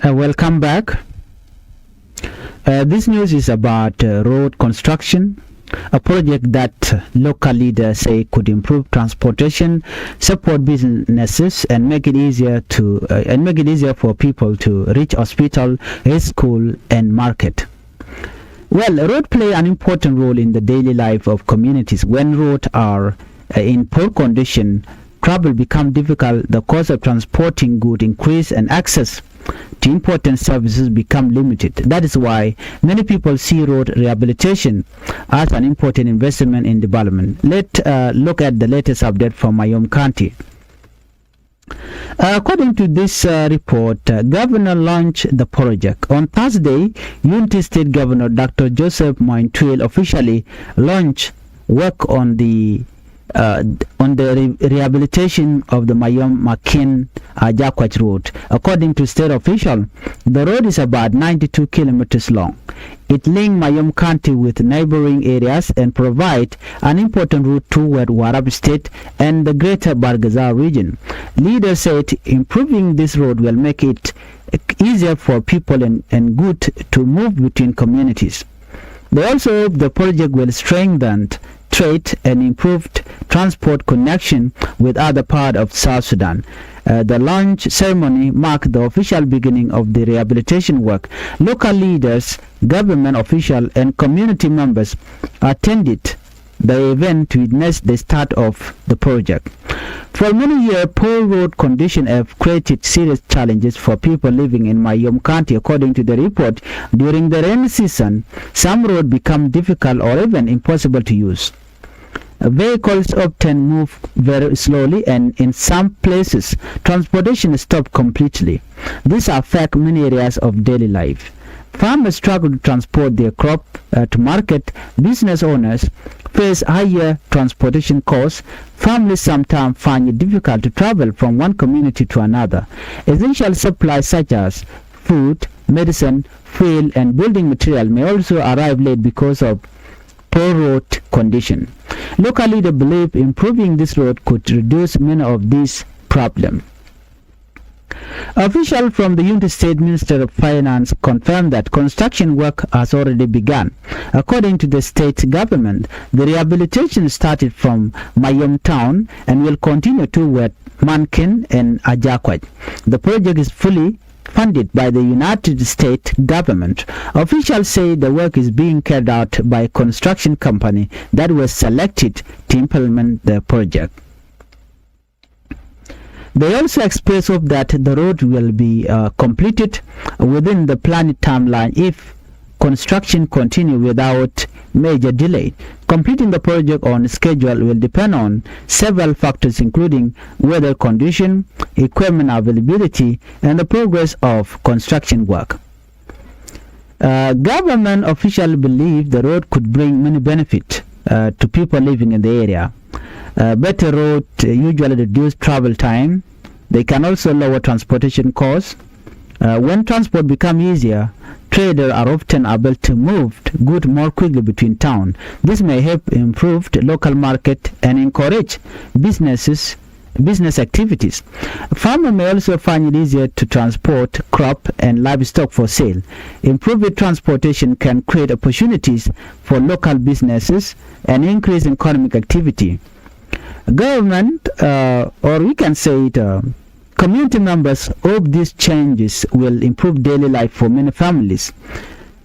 Welcome back. This news is about road construction, a project that local leaders say could improve transportation, support businesses, and make it easier for people to reach hospital, school, and market. Well, roads play an important role in the daily life of communities. When roads are in poor condition, travel becomes difficult, the cost of transporting goods increase, and access to important services become limited. That is why many people see road rehabilitation as an important investment in development. Let's look at the latest update from Mayom County. According to this report, Governor launched the project. On Thursday, Unity State Governor Dr. Joseph Mointuil officially launched work on the rehabilitation of the Mayom Makin Jakwach road. According to state official, the road is about 92 kilometers long. It links Mayom County with neighboring areas and provides an important route toward Warab State and the greater Bargazal region. Leaders said improving this road will make it easier for people and goods to move between communities. They also hope the project will strengthen trade and improved transport connection with other parts of South Sudan. The launch ceremony marked the official beginning of the rehabilitation work. Local leaders, government officials, and community members attended the event to witness the start of the project. For many years, poor road conditions have created serious challenges for people living in Mayom County. According to the report, during the rainy season, some roads become difficult or even impossible to use. Vehicles often move very slowly, and in some places, transportation stops completely. This affects many areas of daily life. Farmers struggle to transport their crop to market. Business owners face higher transportation costs. Families sometimes find it difficult to travel from one community to another. Essential supplies such as food, medicine, fuel, and building material may also arrive late because of poor road condition. Local leaders believe improving this road could reduce many of these problems. Officials from the Unity State Minister of Finance confirmed that construction work has already begun. According to the state government, the rehabilitation started from Mayom town and will continue toward Mankin and Ajakwaj. The project is fully funded by the United States government. Officials say the work is being carried out by a construction company that was selected to implement the project. They also express hope that the road will be completed within the planned timeline if construction continues without major delay. Completing the project on schedule will depend on several factors including weather condition, equipment availability, and the progress of construction work. Government officials believe the road could bring many benefits to people living in the area. Better road usually reduce travel time. They can also lower transportation costs. When transport becomes easier, traders are often able to move goods more quickly between towns. This may help improve the local market and encourage business activities. Farmers may also find it easier to transport crop and livestock for sale. Improved transportation can create opportunities for local businesses and increase economic activity. Government, or we can say it, community members hope these changes will improve daily life for many families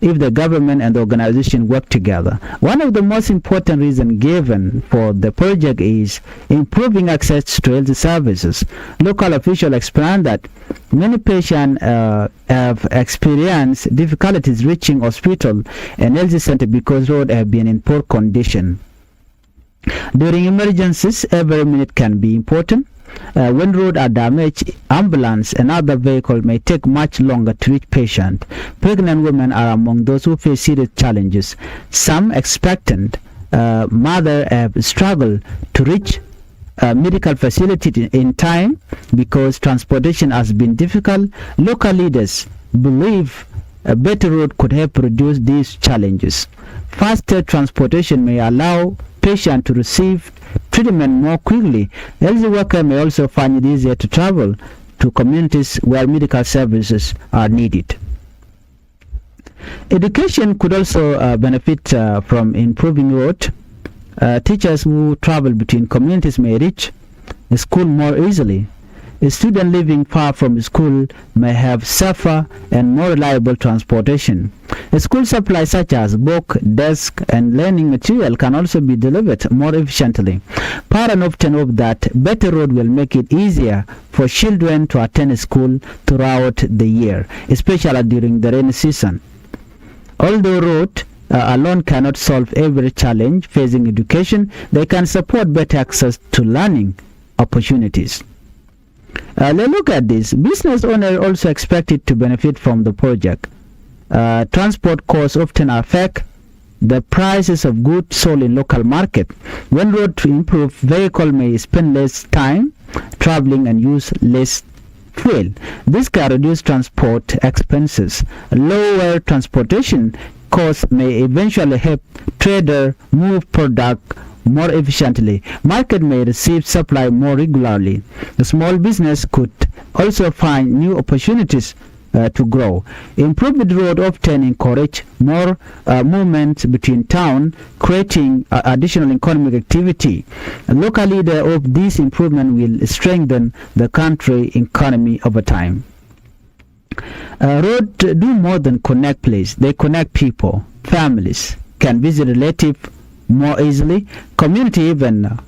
if the government and the organization work together. One of the most important reasons given for the project is improving access to health services. Local officials explain that many patients have experienced difficulties reaching hospital and health center because roads have been in poor condition. During emergencies, every minute can be important. When roads are damaged, ambulance and other vehicles may take much longer to reach patients. Pregnant women are among those who face serious challenges. Some expectant mothers have struggled to reach medical facility in time because transportation has been difficult. Local leaders believe a better road could help reduce these challenges. Faster transportation may allow patients to receive treatment more quickly. Health workers may also find it easier to travel to communities where medical services are needed. Education could also benefit from improving road. Teachers who travel between communities may reach the school more easily. A student living far from school may have safer and more reliable transportation. A school supply such as book, desk, and learning material can also be delivered more efficiently. Parents often hope that better road will make it easier for children to attend school throughout the year, especially during the rainy season. Although road alone cannot solve every challenge facing education, they can support better access to learning opportunities. Let's look at this. Business owners also expected to benefit from the project. Transport costs often affect the prices of goods sold in local market. When roads improve, vehicles may spend less time traveling and use less fuel. This can reduce transport expenses. Lower transportation costs may eventually help traders move product more efficiently. Market may receive supply more regularly. The small business could also find new opportunities to grow. Improved road often encourage more movement between towns, creating additional economic activity. Local leaders hope this improvement will strengthen the country economy over time. Roads do more than connect places. They connect people. Families can visit relatives more easily. Community even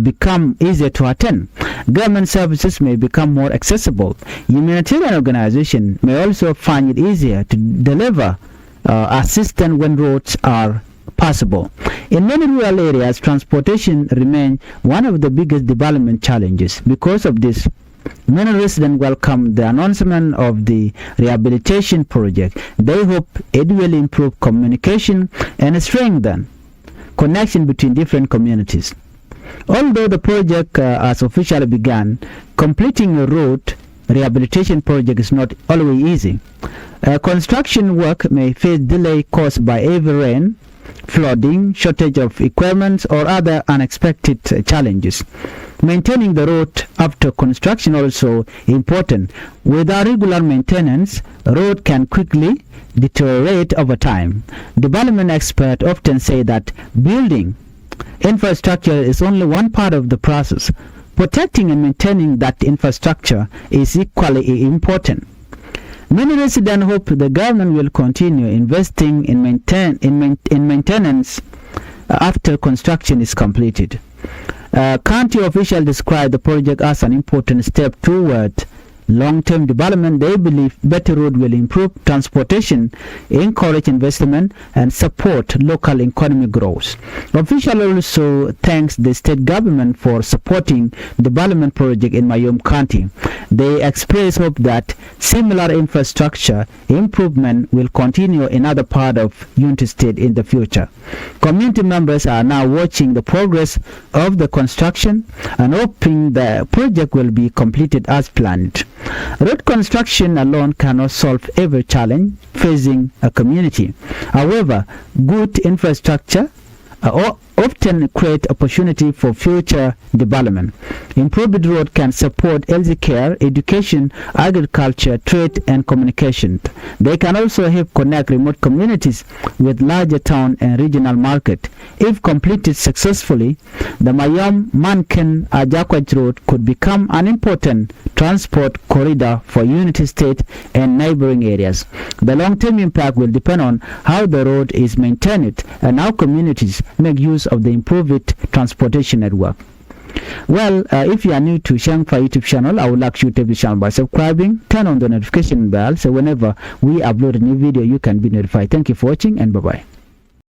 become easier to attend. Government services may become more accessible. Humanitarian organizations may also find it easier to deliver assistance when roads are possible. In many rural areas, transportation remains one of the biggest development challenges. Because of this, many residents welcome the announcement of the rehabilitation project. They hope it will improve communication and strengthen connection between different communities. Although the project has officially begun, completing a road rehabilitation project is not always easy. Construction work may face delay caused by heavy rain, flooding, shortage of equipment, or other unexpected challenges. Maintaining the road after construction also important. Without regular maintenance, road can quickly deteriorate over time. Development experts often say that building infrastructure is only one part of the process. Protecting and maintaining that infrastructure is equally important. Many residents hope the government will continue investing in maintenance after construction is completed. County officials describe the project as an important step toward long-term development. They believe better road will improve transportation, encourage investment, and support local economic growth. Officials also thanks the state government for supporting development project in Mayom County. They express hope that similar infrastructure improvement will continue in other parts of Unity State in the future. Community members are now watching the progress of the construction and hoping the project will be completed as planned. Road construction alone cannot solve every challenge facing a community. However, good infrastructure often create opportunity for future development. Improved road can support health care, education, agriculture, trade, and communication. They can also help connect remote communities with larger town and regional market. If completed successfully, the Mayom Manken Ajakwaj Road could become an important transport corridor for Unity State and neighboring areas. The long-term impact will depend on how the road is maintained and how communities make use of the improved transportation network. Well, if you are new to Changfied YouTube channel, I would like you to be channel by subscribing, turn on the notification bell so whenever we upload a new video you can be notified. Thank you for watching and bye-bye.